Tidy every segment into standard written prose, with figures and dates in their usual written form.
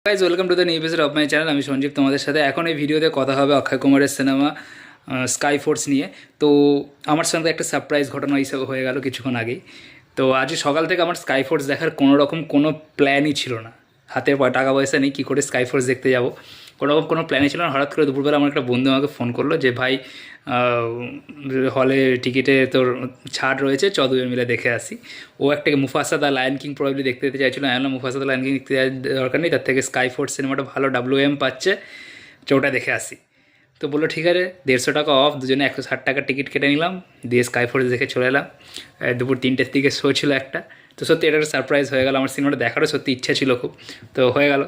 Guys welcome to the new episode of my channel. আমি সঞ্জীব তোমাদের সাথে। এখন এই ভিডিওতে কথা হবে অক্ষয় কুমারের সিনেমা স্কাই ফোর্স নিয়ে। তো আমার সঙ্গে একটা সারপ্রাইজ ঘটনা হিসেবে হয়ে গেল কিছুক্ষণ আগেই। তো আজ সকাল থেকে আমার স্কাই ফোর্স দেখার কোনো প্ল্যানই ছিল না। হাতে টাকা পয়সা নেই, কী করে স্কাই ফোর্স দেখতে যাব, কোনো প্ল্যানই ছিল না। হঠাৎ করে দুপুরবেলা আমার একটা বন্ধু আমাকে ফোন করলো যে ভাই হলে টিকিটে তোর ছাড় রয়েছে, চ দুজন মিলে দেখে আসি। ও একটা মুফাসা দ্য লায়ন কিং প্রবাবলি দেখতে যেতে চাইছিল। আমি বললাম মুফাসা দ্য লায়ন কিং দেখতে দরকার নেই, তার থেকে স্কাই ফোর্স সিনেমাটা ভালো WM পাচ্ছে, ওটা দেখে আসি। তো বললো ঠিক আছে, 150 টাকা অফ, দুজনে 160 টাকার টিকিট কেটে নিলাম, দিয়ে স্কাই ফোর্স দেখে চলে এলাম। দুপুর 3টের দিকে শো ছিল একটা। তো সত্যি এটা একটা সারপ্রাইজ হয়ে গেল। আমার সিনেমাটা দেখারও সত্যি ইচ্ছা ছিল খুব, তো হয়ে গেল।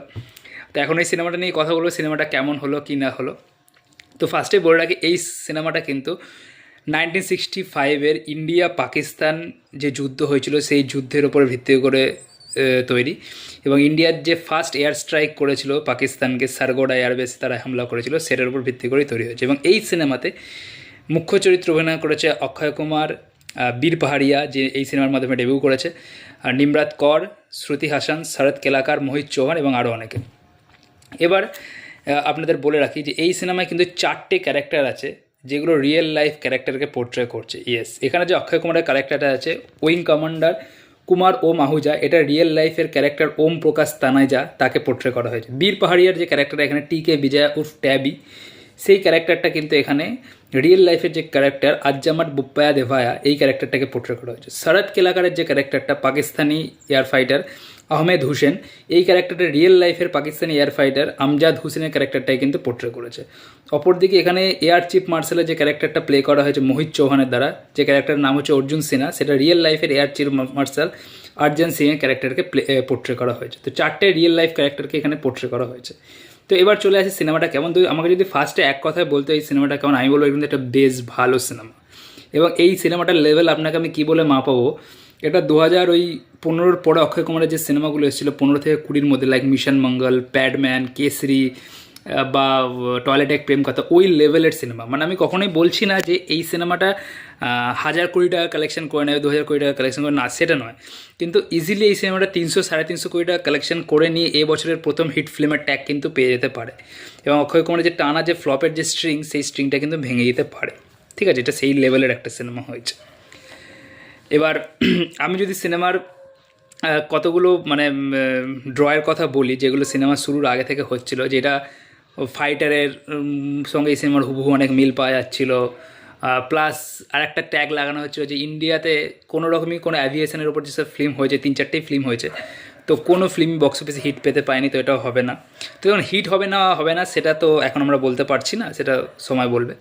তো এখন এই সিনেমাটা নিয়ে কথা বলবো, সিনেমাটা কেমন হলো কি না হলো। তো ফার্স্টে বলে রাখি, এই সিনেমাটা কিন্তু 1965-এর ইন্ডিয়া পাকিস্তান যে যুদ্ধ হয়েছিল সেই যুদ্ধের ওপর ভিত্তি করে তৈরি। এবং ইন্ডিয়ার যে ফার্স্ট এয়ার স্ট্রাইক করেছিল পাকিস্তানকে, সারগোডা এয়ারবেসে তারা হামলা করেছিল, সেটার উপর ভিত্তি করেই তৈরি হয়েছে। এবং এই সিনেমাতে মুখ্য চরিত্র অভিনয় করেছে অক্ষয় কুমার, বীর পাহাড়িয়া যে এই সিনেমার মাধ্যমে ডেবিউ করেছে, আর নিমরাত কর, শ্রুতি হাসান, শরৎ কেলাকার, মোহিত চৌহান এবং আরও অনেকে। এবার আপনাদের বলে রাখি যে এই সিনেমায় কিন্তু 4টে ক্যারেক্টার আছে যেগুলো রিয়েল লাইফ ক্যারেক্টারকে পোর্ট্রে করছে। ইয়েস, এখানে যে অক্ষয় কুমারের ক্যারেক্টারটা আছে উইং কমান্ডার কুমার ওম আহুজা, এটা রিয়েল লাইফের ক্যারেক্টার ওম প্রকাশ তানাইজা, তাকে পোর্ট্রে করা হয়েছে। বীর পাহাড়িয়ার যে ক্যারেক্টার এখানে TK বিজয়া উর্ফ ট্যাবি, সেই ক্যারেক্টারটা কিন্তু এখানে রিয়েল লাইফের যে ক্যারেক্টার আজ্জামাট বুপ্পায়া দেভায়া, এই ক্যারেক্টারটাকে পোর্ট্রে করা হয়েছে। শরৎ কেলাকারের যে ক্যারেক্টারটা পাকিস্তানি এয়ার ফাইটার আহমেদ হুসেন, এই ক্যারেক্টারটা রিয়েল লাইফের পাকিস্তানি এয়ার ফাইটার আমজাদ হুসেনের ক্যারেক্টারটাই কিন্তু পোর্ট্রে করেছে। অপরদিকে এখানে এয়ার চিফ মার্শালের যে ক্যারেক্টারটা প্লে করা হয়েছে মোহিত চৌহানের দ্বারা, যে ক্যারেক্টারের নাম হচ্ছে অর্জুন সিনহা, সেটা রিয়েল লাইফের এয়ার চিফ মার্শাল আর্জন সিংয়ের ক্যারেক্টারকে পোর্ট্রে করা হয়েছে। তো 4টে রিয়েল লাইফ ক্যারেক্টারকে এখানে পোর্ট্রে করা হয়েছে। তো এবার চলে আসি সিনেমাটা কেমন। তো আমাকে যদি ফার্স্টে এক কথায় বলতে এই সিনেমাটা কেমন, আমি বলবো কিন্তু একটা বেশ ভালো সিনেমা। এবং এই সিনেমাটার লেভেল আপনাকে আমি কী বলে মাপাবো, এটা 2015 পরে অক্ষয় কুমারের যে সিনেমাগুলো এসেছিলো 15 থেকে 20-র মধ্যে, লাইক মিশন মঙ্গল, প্যাডম্যান, কেসরি বা টয়লেট এক প্রেম কথা, ওই লেভেলের সিনেমা। মানে আমি কখনোই বলছি না যে এই সিনেমাটা 1000 কোটি টাকা কালেকশন করে নেবে, 2000 কোটি টাকা কালেকশন করে, না সেটা নয়, কিন্তু ইজিলি এই সিনেমাটা 300-350 কোটি টাকা কালেকশন করে নিয়ে বছরের প্রথম হিট ফিল্মের ট্যাগ কিন্তু পেয়ে যেতে পারে। এবং অক্ষয় কুমারের যে টানা যে ফ্লপের যে স্ট্রিং, সেই স্ট্রিংটা কিন্তু ভেঙে যেতে পারে। ঠিক আছে, এটা সেই লেভেলের একটা সিনেমা হয়েছে। এবার আমি যদি সিনেমার কতগুলো ড্রয়ের কথা বলি, যেগুলো সিনেমা শুরুর আগে থেকে হচ্ছিল, যেটা ফাইটারের সঙ্গে এই সিনেমার হুবহু অনেক মিল পাওয়া যাচ্ছিল। প্লাস আর একটা ট্যাগ লাগানো হচ্ছিলো যে ইন্ডিয়াতে কোনো রকমই কোনো অ্যাভিয়েশনের ওপর যেসব ফিল্ম হয়েছে, 3-4টেই ফিল্ম হয়েছে, তো কোনো ফিল্ম বক্স অফিসে হিট পেতে পায়নি, তো এটাও হবে না। তো যখন হিট হবে না সেটা তো এখন আমরা বলতে পারছি না, সেটা সময় বলবে।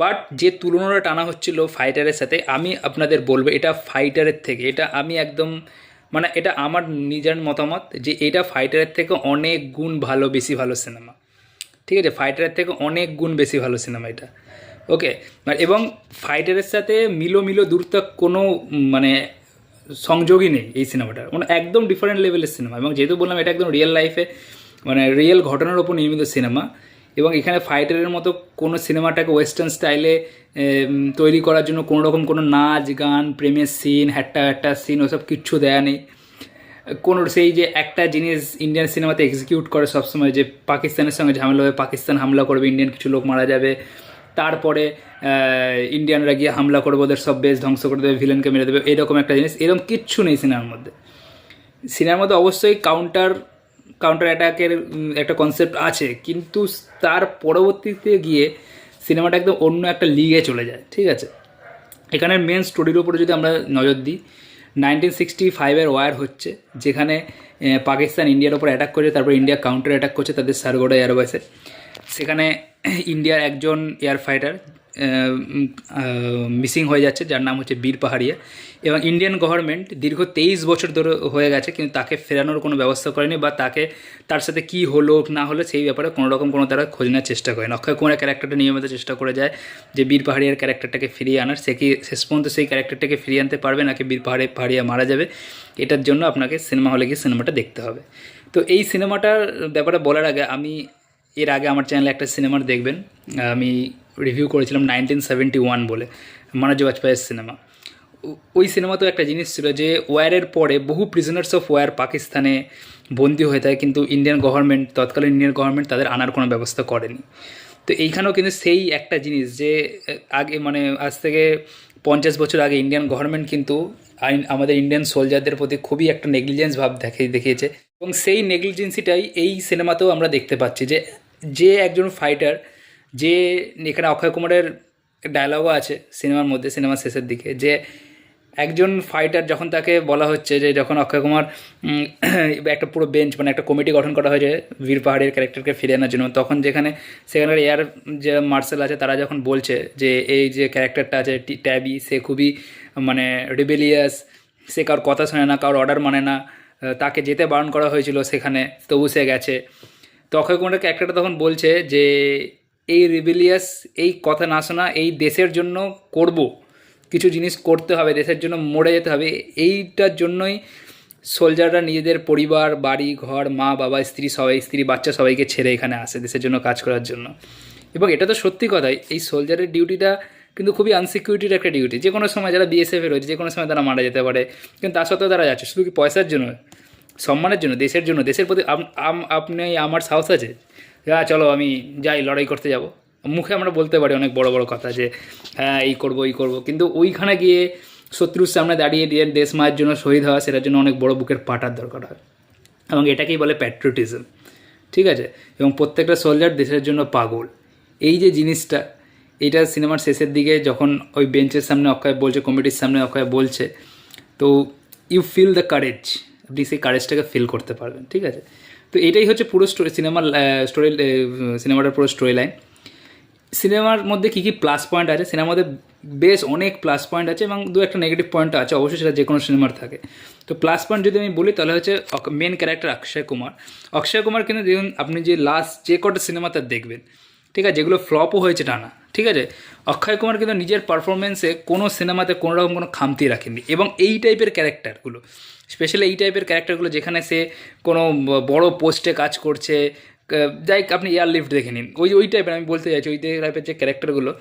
বাট যে তুলনাটা টানা হচ্ছিল ফাইটারের সাথে, আমি আপনাদের বলবো এটা ফাইটারের থেকে, এটা আমি একদম এটা আমার নিজের মতামত যে এটা ফাইটারের থেকে অনেক গুণ ভালো, বেশি ভালো সিনেমা। ঠিক আছে, ফাইটারের থেকে অনেক গুণ বেশি ভালো সিনেমা এটা। ওকে, এবং ফাইটারের সাথে মিলো দূরত্ব কোনো সংযোগই নেই এই সিনেমাটার, একদম ডিফারেন্ট লেভেলের সিনেমা। এবং যেহেতু বললাম এটা একদম রিয়েল লাইফে রিয়েল ঘটনার ওপর নির্মিত সিনেমা, এবং এখানে ফাইটারের মতো কোনো সিনেমাটাকে ওয়েস্টার্ন স্টাইলে তৈরি করার জন্য কোনো রকম কোনো নাচ গান, প্রেমের সিন, হ্যাট্টা সিন, ওসব কিচ্ছু দেয়া নেই। কোনো সেই যে একটা জিনিস ইন্ডিয়ান সিনেমাতে এক্সিকিউট করে সবসময়, যে পাকিস্তানের সঙ্গে ঝামেলা হবে, পাকিস্তান হামলা করবে, ইন্ডিয়ান কিছু লোক মারা যাবে, তারপরে ইন্ডিয়ানরা গিয়ে হামলা করবে, ওদের সব বেস ধ্বংস করে দেবে, ভিলেনকে মেরে দেবে, এরকম একটা জিনিস, এরকম কিচ্ছু নেই সিনেমার মধ্যে। সিনেমার মধ্যে অবশ্যই কাউন্টার অ্যাটাকের একটা কনসেপ্ট আছে, কিন্তু তার পরবর্তীতে গিয়ে সিনেমাটা একদম অন্য একটা লিগে চলে যায়। ঠিক আছে, এখানে মেন স্টোরির উপরে যদি আমরা নজর দিই, 1965-এর ওয়ার হচ্ছে, যেখানে পাকিস্তান ইন্ডিয়ার ওপর অ্যাটাক করেছে, তারপর ইন্ডিয়া কাউন্টার অ্যাটাক করছে তাদের সারগোডা এয়ারবেসে। সেখানে ইন্ডিয়ার একজন এয়ার ফাইটার মিসিং হয়ে যাচ্ছে, যার নাম হচ্ছে বীর পাহাড়িয়া। এবং ইন্ডিয়ান গভর্নমেন্ট দীর্ঘ 23 বছর ধরে হয়ে গেছে, কিন্তু তাকে ফেরানোর কোনো ব্যবস্থা করেনি, বা তার সাথে কী হলো না হলো সেই ব্যাপারে কোনো তারা খোঁজ নেওয়ার চেষ্টা করেন। অক্ষয় কুমারের ক্যারেক্টারটা নিয়মিত চেষ্টা করে যায় যে বীর পাহাড়িয়ার ক্যারেক্টারটাকে ফিরিয়ে আনার, সে কি শেষ পর্যন্ত সেই ক্যারেক্টারটাকে ফিরিয়ে আনতে পারবে, নাকি বীর পাহাড়িয়া মারা যাবে, এটার জন্য আপনাকে সিনেমা হলে গিয়ে সিনেমাটা দেখতে হবে। তো এই সিনেমাটার ব্যাপারে বলার আগে, আমি এর আগে আমার চ্যানেলে একটা সিনেমার দেখবেন, আমি রিভিউ করেছিলাম 1971 বলে, মনোজ বাজপেয়ীর সিনেমা। ওই সিনেমাতেও একটা জিনিস ছিল যে ওয়ারের পরে বহু প্রিজনার্স অফ ওয়ার পাকিস্তানে বন্দী হয়ে থাকে, কিন্তু ইন্ডিয়ান গভর্নমেন্ট, তৎকালীন ইন্ডিয়ান গভর্নমেন্ট তাদের আনার কোনো ব্যবস্থা করেনি। তো এইখানেও কিন্তু সেই একটা জিনিস যে আগে মানে আজ থেকে 50 বছর আগে ইন্ডিয়ান গভর্নমেন্ট কিন্তু আমাদের ইন্ডিয়ান সোলজারদের প্রতি খুবই একটা নেগলিজেন্স ভাব দেখিয়েছে, এবং সেই নেগলিজেন্সিটাই এই সিনেমাতেও আমরা দেখতে পাচ্ছি যে যে একজন ফাইটার, যে এখানে অক্ষয় কুমারের ডায়লগও আছে সিনেমার মধ্যে, সিনেমার শেষের দিকে, যে একজন ফাইটার যখন তাকে বলা হচ্ছে যে যখন অক্ষয় কুমার একটা পুরো বেঞ্চ মানে একটা কমিটি গঠন করা হয়েছে বীর পাহাড়ের ক্যারেক্টারকে ফিরে আনার জন্য, তখন যেখানে সেখানকার এয়ার যে মার্শাল আছে তারা যখন বলছে যে এই যে ক্যারেক্টারটা আছে ট্যাবি, সে খুবই মানে রিবেলিয়াস, সে কারোর কথা শোনে না, কারোর অর্ডার মানে না, তাকে যেতে বারণ করা হয়েছিল সেখানে, তবু সে গেছে। তো অক্ষয় কুমারের ক্যারেক্টারটা তখন বলছে যে এই রিবেলিয়াস, এই কথা না শোনা, এই দেশের জন্য করব, কিছু জিনিস করতে হবে, দেশের জন্য মরে যেতে হবে, এইটার জন্যই সোলজাররা নিজেদের পরিবার, বাড়ি ঘর, মা বাবা, স্ত্রী বাচ্চা সবাইকে ছেড়ে এখানে আসে দেশের জন্য কাজ করার জন্য। এবং এটা তো সত্যি কথাই, এই সোলজারের ডিউটিটা কিন্তু খুবই আনসিকিউরিটির একটা ডিউটি। যে কোনো সময় যারা বিএসএফে রয়েছে যে কোনো সময় তারা মারা যেতে পারে, কিন্তু তার সত্ত্বেও তারা যাচ্ছে শুধু কি পয়সার জন্য, সম্মানের জন্য, দেশের জন্য, দেশের প্রতি আপনি আমার সাহস আছে হ্যাঁ চলো আমি যাই লড়াই করতে যাব, মুখে আমরা বলতে পারি অনেক বড় বড় কথা যে হ্যাঁ এই করবো, কিন্তু ওইখানে গিয়ে শত্রুর সামনে দাঁড়িয়ে দিয়ে দেশ মায়ের জন্য শহীদ হওয়া, সেটার জন্য অনেক বড় বুকের পাটার দরকার হয়, এবং এটাকেই বলে প্যাট্রিয়টিজম। ঠিক আছে, এবং প্রত্যেকটা সোলজার দেশের জন্য পাগল, এই যে জিনিসটা, এটা সিনেমার শেষের দিকে যখন ওই বেঞ্চের সামনে অক্ষয় বলছে, কমিটির সামনে অক্ষয় বলছে, তো ইউ ফিল দ্য কারেজ, আপনি সেই কারেজটাকে ফিল করতে পারবেন। ঠিক আছে, তো এটাই হচ্ছে পুরো সিনেমাটার পুরো স্টোরি লাইন। সিনেমার মধ্যে কী কী প্লাস পয়েন্ট আছে, সিনেমার মধ্যে বেশ অনেক প্লাস পয়েন্ট আছে এবং দু একটা নেগেটিভ পয়েন্ট আছে, অবশ্যই সেটা যে কোনো সিনেমার থাকে। তো প্লাস পয়েন্ট যদি আমি বলি তাহলে হচ্ছে মেন ক্যারেক্টার অক্ষয় কুমার কিন্তু দেখুন আপনি যে লাস্ট যে কটা সিনেমা তার দেখবেন, ঠিক আছে, যেগুলো ফ্লপও হয়েছে টানা, ঠিক আছে, অক্ষয় কুমার কিন্তু নিজের পারফরমেন্সে কোনো সিনেমাতে কোনো রকম কোনো খামতি রাখেননি, এবং এই টাইপের ক্যারেক্টারগুলো, স্পেশালি এই টাইপের ক্যারেক্টারগুলো যেখানে সে কোনো বড় পোস্টে কাজ করছে, যাই আপনি এয়ারলিফট দেখে নিন, ওই টাইপের আমি বলতে চাইছি, ওই টাইপের যে ক্যারেক্টারগুলো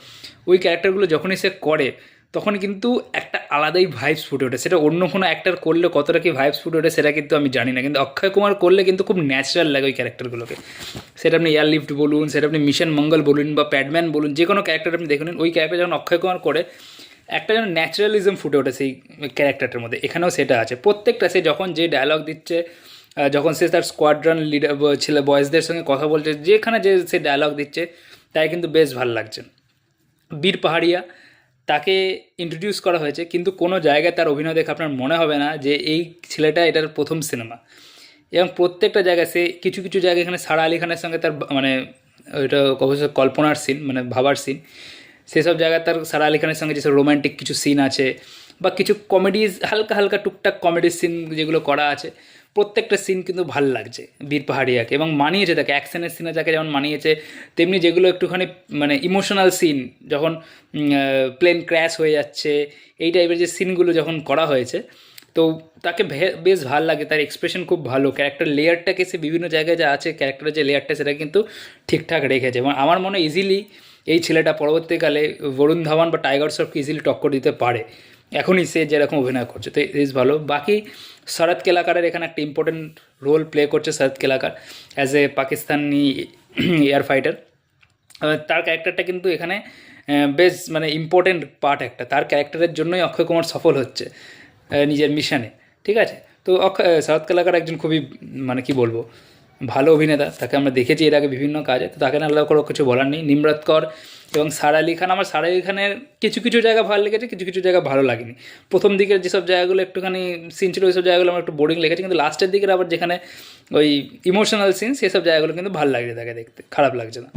যখনই সে করে তখন কিন্তু একটা আলাদাই ভাইবস ফুটে ওঠে। সেটা অন্য কোনো অ্যাক্টার করলে কতটা কি ভাইবস ফুটে ওঠে সেটা কিন্তু আমি জানি না, কিন্তু অক্ষয় কুমার করলে কিন্তু খুব ন্যাচারাল লাগে ওই ক্যারেক্টারগুলোকে। সেটা আপনি এয়ারলিফট বলুন, সেটা আপনি মিশন মঙ্গল বলুন বা প্যাডম্যান বলুন, যে কোনো ক্যারেক্টার আপনি দেখে নিন, ওই ক্যারেক্টার যখন অক্ষয় কুমার করে একটা যেন ন্যাচারালিজম ফুটে ওঠে সেই ক্যারেক্টারটার মধ্যে, এখানেও সেটা আছে। প্রত্যেকটা সে যখন যে ডায়লগ দিচ্ছে, যখন সে তার স্কোয়াড্রন লিডার ছেলে বয়েজদের সঙ্গে কথা বলছে, যেখানে যে সে ডায়লগ দিচ্ছে তাই কিন্তু বেশ ভালো লাগছে। বীর পাহাড়িয়া তাকে ইন্ট্রোডিউস করা হয়েছে, কিন্তু কোনো জায়গায় তার অভিনয় দেখে আপনার মনে হবে না যে এই ছেলেটা এটার প্রথম সিনেমা, এবং প্রত্যেকটা জায়গায় সে কিছু কিছু জায়গায় এখানে সারা আলি খানের সঙ্গে তার মানে এটা অবশ্যই কল্পনার সিন, মানে ভাবার সিন, সেসব জায়গায় তার সারা আলি খানের সঙ্গে যেসব রোম্যান্টিক কিছু সিন আছে বা কিছু কমেডিজ, হালকা হালকা টুকটাক কমেডির সিন যেগুলো করা আছে, প্রত্যেকটা সিন কিন্তু ভাল লাগছে বীর পাহাড়িয়াকে, এবং মানিয়েছে তাকে অ্যাকশনের সিনে যাকে যেমন মানিয়েছে, তেমনি যেগুলো একটুখানি মানে ইমোশনাল সিন, যখন প্লেন ক্র্যাশ হয়ে যাচ্ছে, এই টাইপের যে সিনগুলো যখন করা হয়েছে, তো তাকে বেশ ভালো লাগে, তার এক্সপ্রেশন খুব ভালো, ক্যারেক্টার লেয়ারটাকে সে বিভিন্ন জায়গায় যা আছে ক্যারেক্টারের যে লেয়ারটা সেটা কিন্তু ঠিকঠাক রেখেছে, এবং আমার মনে হয় ইজিলি এই ছেলেটা পরবর্তীকালে বরুণ ধাওয়ান বা টাইগার শ্রফকে ইজিলি টক্কর দিতে পারে, এখনই সে যেরকম অভিনয় করছে, তো ইজ ভালো। বাকি শরৎ কেলাকারের এখানে একটা ইম্পর্টেন্ট রোল প্লে করছে Sharad Kelkar as a Pakistani air fighter. তার ক্যারেক্টারটা কিন্তু এখানে বেশ মানে ইম্পর্টেন্ট পার্ট একটা, তার ক্যারেক্টারের জন্যই অক্ষয় কুমার সফল হচ্ছে নিজের মিশনে। ঠিক আছে, তো শরৎ কেলাকার একজন খুবই মানে কি বলবো ভালো অভিনেতা, তাকে আমরা দেখেছি এর আগে বিভিন্ন কাজে, তো তাকে না আলাদা করে কিছু বলার নেই। নিমরত কর এবং সারা আলি খান, আমার সারা আলি খানের কিছু কিছু জায়গা ভালো লেগেছে, কিছু কিছু জায়গা ভালো লাগেনি। প্রথম দিকের যেসব জায়গাগুলো একটুখানি সিন ছিল, ওই সব জায়গাগুলো আমার একটু বোরিং লেগেছে, কিন্তু লাস্টের দিকের আবার যেখানে ওই ইমোশনাল সিন, সেসব জায়গাগুলো কিন্তু ভালো লাগছে তাকে দেখতে, খারাপ লাগছে না।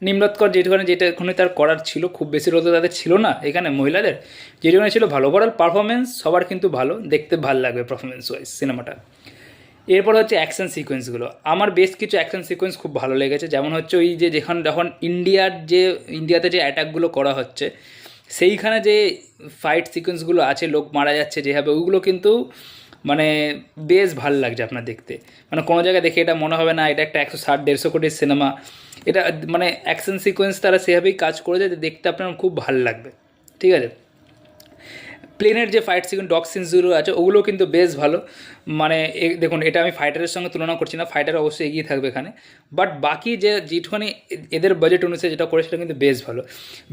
নিমরত কর যেটাখানে তার করার ছিল, খুব বেশি রোল তো তাদের ছিল না এখানে মহিলাদের, যেটুখানে ছিল ভালো, ওভারঅল পারফরমেন্স সবার কিন্তু ভালো, দেখতে ভালো লাগবে পারফরমেন্স ওয়াইজ সিনেমাটা। এরপর হচ্ছে অ্যাকশন সিকোয়েন্সগুলো, আমার বেশ কিছু অ্যাকশন সিকোয়েন্স খুব ভালো লেগেছে, যেমন হচ্ছে ওই যে যখন ইন্ডিয়াতে যে অ্যাটাকগুলো করা হচ্ছে, সেইখানে যে ফাইট সিকোয়েন্সগুলো আছে, লোক মারা যাচ্ছে যেভাবে, ওইগুলো কিন্তু মানে বেশ ভালো লাগছে আপনার দেখতে, মানে কোনো জায়গায় দেখে এটা মনে হবে না এটা একটা 160-150 কোটির সিনেমা, এটা মানে অ্যাকশন সিকোয়েন্স তারা সেভাবেই কাজ করেছে যে দেখতে আপনার খুব ভালো লাগবে। ঠিক আছে, প্লেনের যে ফাইট সিকোয়েন্স ডগ সিনসগুলো আছে ওগুলো কিন্তু বেশ ভালো। মানে দেখুন, এটা আমি ফাইটারের সঙ্গে তুলনা করছি না, ফাইটার অবশ্যই এগিয়ে থাকবে এখানে, বাট বাকি যে যেটুখানি এদের বাজেট অনুসারে যেটা করে সেটা কিন্তু বেশ ভালো।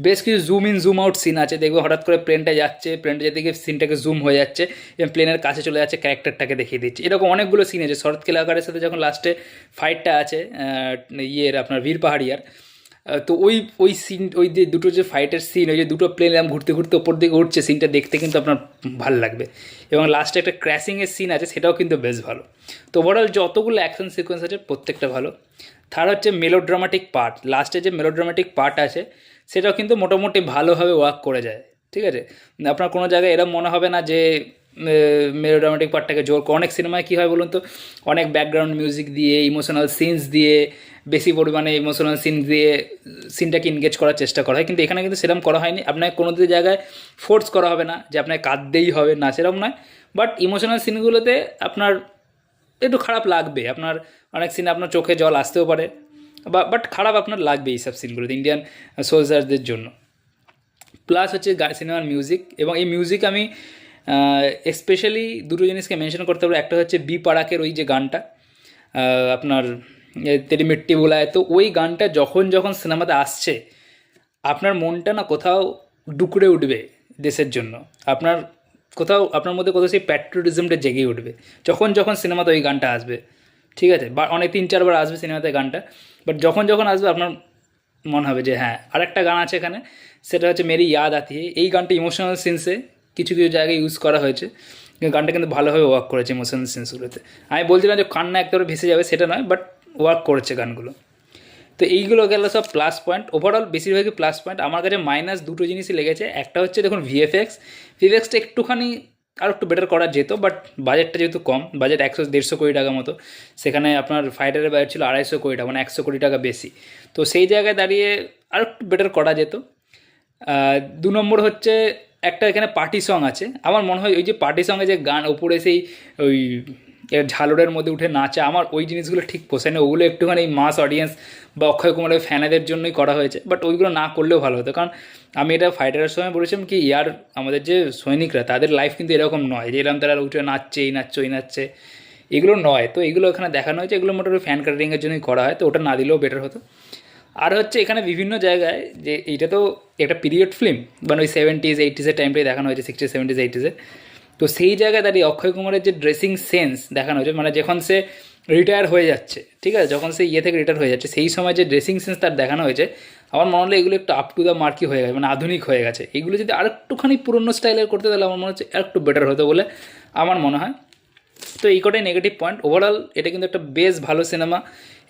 বেশ কিছু zoom in zoom out scene আছে, দেখবে হঠাৎ করে প্লেনটা যাচ্ছে, প্লেনটা যেতে গিয়ে সিনটাকে জুম হয়ে যাচ্ছে এবং প্লেনের কাছে চলে যাচ্ছে, ক্যারেক্টারটাকে দেখিয়ে দিচ্ছে। এরকম অনেকগুলো সিন আছে। শরৎ কেলাকারের সাথে যখন লাস্টে ফাইটটা আছে ইয়ের আপনার বীর পাহাড়িয়ার, তো ওই ওই সিন, ওই যে দুটো যে ফাইটের সিন, ওই যে দুটো প্লেন ঘুরতে ঘুরতে ওপর দিকে উঠছে, সিনটা দেখতে কিন্তু আপনার ভালো লাগবে। এবং লাস্টে একটা ক্র্যাশিংয়ের সিন আছে, সেটাও কিন্তু বেশ ভালো। তো ওভারঅল যতগুলো অ্যাকশন সিকোয়েন্স আছে প্রত্যেকটা ভালো। থার্ড হচ্ছে মেলোড্রামাটিক পার্ট, লাস্টে যে মেলোড্রামাটিক পার্ট আছে সেটাও কিন্তু মোটামুটি ভালোভাবে ওয়ার্ক করে যায়। ঠিক আছে, আপনার কোনো জায়গায় এরকম মনে হবে না যে মেলোড্রামাটিক পার্টটাকে জোর করে। অনেক সিনেমায় কী হয় বলুন তো, অনেক ব্যাকগ্রাউন্ড মিউজিক দিয়ে, ইমোশনাল সিনস দিয়ে, বেশি পরিমাণে ইমোশনাল সিন দিয়ে সিনটাকে এনগেজ করার চেষ্টা করা হয়, কিন্তু এখানে কিন্তু সেরকম করা হয়নি। আপনাকে কোনো দিকে জায়গায় ফোর্স করা হবে না যে আপনাকে কাঁদতেই হবে, না সেরকম নয়, বাট ইমোশনাল সিনগুলোতে আপনার একটু খারাপ লাগবে। আপনার অনেক সিনে আপনার চোখে জল আসতেও পারে, বাট খারাপ আপনার লাগবে এইসব সিনগুলোতে ইন্ডিয়ান সোলজারদের জন্য। প্লাস হচ্ছে সিনেমার মিউজিক, এবং এই মিউজিক আমি স্পেশালি দুটো জিনিসকে মেনশন করতে পারবো। একটা হচ্ছে বি পারাকের ওই যে গানটা আপনার তেরি মিট্টি বোলায়, তো ওই গানটা যখন যখন সিনেমাতে আসছে আপনার মনটা না কোথাও ডুকরে উঠবে দেশের জন্য, আপনার কোথাও আপনার মধ্যে কোথাও সেই প্যাট্রিয়টিজমটা জেগে উঠবে যখন যখন সিনেমাতে ওই গানটা আসবে। ঠিক আছে, বা অনেক 3-4 বার আসবে সিনেমাতে গানটা, বাট যখন যখন আসবে আপনার মনে হবে যে হ্যাঁ। আরেকটা গান আছে এখানে, সেটা হচ্ছে মেরি ইয়াদ আতি হ্যায়। এই গানটা ইমোশনাল সিনসে কিছু কিছু জায়গায় ইউজ করা হয়েছে, গানটা কিন্তু ভালোভাবে ওয়ার্ক করেছে ইমোশনাল সিনসগুলোতে। আমি বলছিলাম যে কান্না একদম ভেসে যাবে, সেটা নয়, বাট ওয়ার্ক করেছে গানগুলো। তো এইগুলো গেল সব প্লাস পয়েন্ট, ওভারঅল বেশিরভাগই প্লাস পয়েন্ট। আমার কাছে মাইনাস দুটো জিনিসই লেগেছে। একটা হচ্ছে দেখুন ভিএফএক্সটা একটুখানি আর একটু বেটার করা যেত, বাট বাজেটটা যেহেতু কম, বাজেট 100-150 কোটি টাকা মতো, সেখানে আপনার ফাইটারের বাজেট ছিল 250 কোটি টাকা, মানে 100 কোটি টাকা বেশি। তো সেই জায়গায় দাঁড়িয়ে আর একটু বেটার করা যেত। 2 নম্বর হচ্ছে একটা এখানে পার্টি সং আছে, আমার মনে হয় ওই যে পার্টি সঙ্গে যে গান ওপরে সেই ওই ঝালরের মধ্যে উঠে নাচা, আমার ওই জিনিসগুলো ঠিক পোষায় না। ওগুলো একটুখানি মাস অডিয়েন্স বা অক্ষয় কুমারের ফ্যানেদের জন্যই করা হয়েছে, বাট ওইগুলো না করলেও ভালো হতো। কারণ আমি এটা ফাইটারের সময় বলেছিলাম কি, ইয়ার আমাদের যে সৈনিকরা তাদের লাইফ কিন্তু এরকম নয় যে এরকম তারা উঠে নাচছে, এই নাচছে, ওই নাচছে, এগুলো নয়। তো এগুলো এখানে দেখানো হয়েছে, এগুলো মোটামুটি ফ্যান কাটারিংয়ের জন্যই করা হয়, তো ওটা না দিলেও বেটার হতো। আর হচ্ছে এখানে বিভিন্ন জায়গায় যে এইটা তো একটা পিরিয়ড ফিল্ম, মানে ওই 70s 80s টাইমটাই দেখানো হয়েছে, 60s 70s 80s। তো সেই জায়গায় দাঁড়িয়ে অক্ষয় কুমারের যে ড্রেসিং সেন্স দেখানো হয়েছে, মানে যখন সে রিটায়ার হয়ে যাচ্ছে, ঠিক আছে, যখন সে থেকে রিটায়ার হয়ে যাচ্ছে, সেই সময় যে ড্রেসিং সেন্স তার দেখানো হয়েছে, আমার মনে হলো এগুলো একটু আপ টু দ্য মার্কই হয়ে গেছে, মানে আধুনিক হয়ে গেছে। এগুলো যদি আরেকটুখানি পুরনো স্টাইলের করতে, তাহলে আমার মনে হচ্ছে একটু বেটার হতো বলে আমার মনে হয়। তো এই কটাই নেগেটিভ পয়েন্ট। ওভারঅল এটা কিন্তু একটা বেশ ভালো সিনেমা,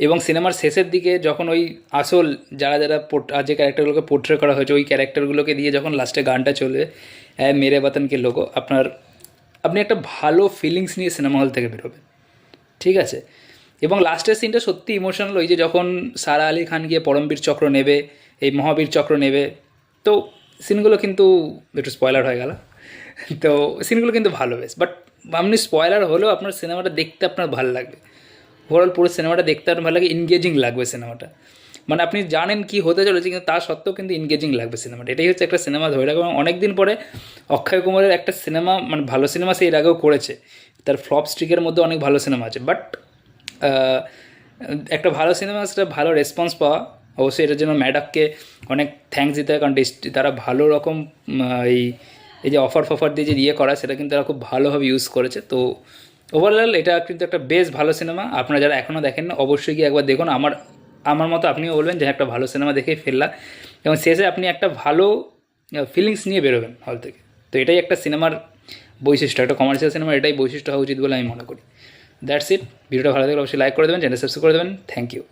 এবং সিনেমার শেষের দিকে যখন ওই আসল যারা যারা যে ক্যারেক্টারগুলোকে পোর্ট্রে করা হয়েছে, ওই ক্যারেক্টারগুলোকে দিয়ে যখন লাস্টে গানটা চলবে মেরে বাতানকে লোগো, আপনি একটা ভালো ফিলিংস নিয়ে সিনেমা হল থেকে বেরোবেন। ঠিক আছে, এবং লাস্টের সিনটা সত্যি ইমোশনাল। ওই যে যখন সারা আলি খান গিয়ে পরমবীর চক্র নেবে, এই মহাবীর চক্র নেবে, তো সিনগুলো কিন্তু একটু স্পয়লার হয়ে গেল, তো সিনগুলো কিন্তু ভালো বেশ, বাট আপনি স্পয়লার হলেও আপনার সিনেমাটা দেখতে আপনার ভালো লাগবে। ওভারঅল পুরো সিনেমাটা দেখতে আপনার ভালো লাগে, এনগেজিং লাগবে সিনেমাটা, মানে আপনি জানেন কি হতে চলেছে, কিন্তু তা সত্ত্বেও কিন্তু এনগেজিং লাগবে সিনেমাটা। এটাই হচ্ছে একটা সিনেমা ধরে রাখবে। এবং অনেক দিন পরে অক্ষয় কুমারের একটা সিনেমা, মানে ভালো সিনেমা সে এর আগেও করেছে, তার ফ্লপ স্ট্রিকের মধ্যে অনেক ভালো সিনেমা আছে, বাট একটা ভালো সিনেমা, সেটা ভালো রেসপন্স পাওয়া, অবশ্যই এটার জন্য ম্যাডাককে অনেক থ্যাঙ্কস দিতে হয়, কারণ তারা ভালো রকম এই যে অফার দিয়ে যে ইয়ে করা, সেটা কিন্তু তারা খুব ভালোভাবে ইউজ করেছে। তো ওভারঅল এটা কিন্তু একটা বেশ ভালো সিনেমা। আপনারা যারা এখনও দেখেন না, অবশ্যই গিয়ে একবার দেখুন। আমার মতো আপনিও বলবেন যে একটা ভালো সিনেমা দেখেই ফেললা, এবং শেষে আপনি একটা ভালো ফিলিংস নিয়ে বেরোবেন হল থেকে। তো এটাই একটা সিনেমার বৈশিষ্ট্য, একটা কমার্শিয়াল সিনেমার এটাই বৈশিষ্ট্য হওয়া উচিত বলে আমি মনে করি। That's it. ভিডিওটা ভালো থাকলে অবশ্যই লাইক করে দেবেন, চ্যানেল সাবস্ক্রাইব করে দেবেন। Thank you.